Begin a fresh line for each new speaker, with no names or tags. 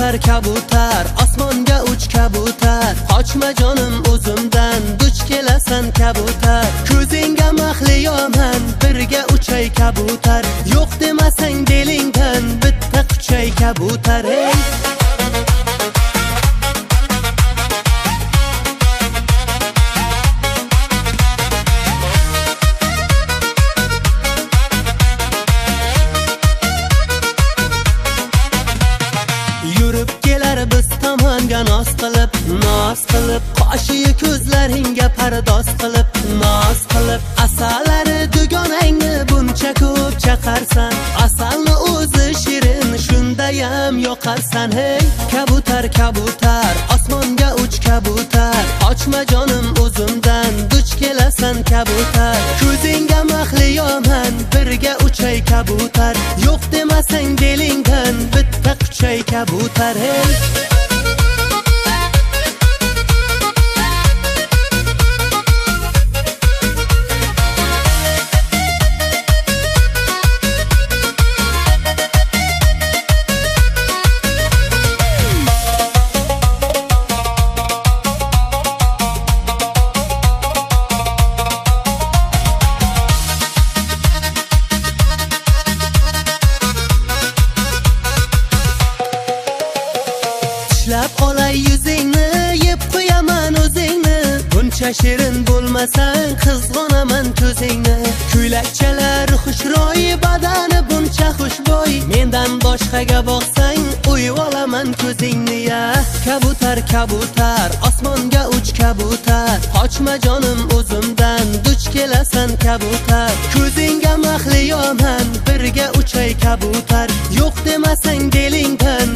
kabutar kabutar, osmonga uch kabutar, qochma jonim o'zimdan, duch kelasan kabutar. Ko'zingga mahliyoman, birga uchay kabutar, yo'q demasang delingdan, bitta quchay kabutar. Hey yurib kelar biz tomonga noz qilib, qoshiyi ko'zlaringga pardoz qilib, noz qilib. Asallari dugonangni buncha ko'p chaqarsan, asalni o'zi shirin, shundayam yoqarsan. Hey kabutar kabutar, osmonga uch kabutar, qochma jonim o'zimdan, duch kelasan kabutar. Ko'zingga mahliyoman, birga uchay kabutar, yo'q demasang delingdan, bitta quchay kabutar. Hey tishlab olay yuzingni, yeb qo'yaman o'zingni. Buncha shirin bo'lmasang, qizg'onaman ko'zingni. Ko'ylakchalar xushro'y, badani buncha xushbo'y, mendan boshqaga boqsang, o'yib olaman ko'zingni ya. Kabutar kabutar, osmonga uch kabutar, qochma jonim o'zimdan, duch kelasan kabutar. Ko'zingga mahliyoman, birga uchay kabutar, yo'q demasang delingdan,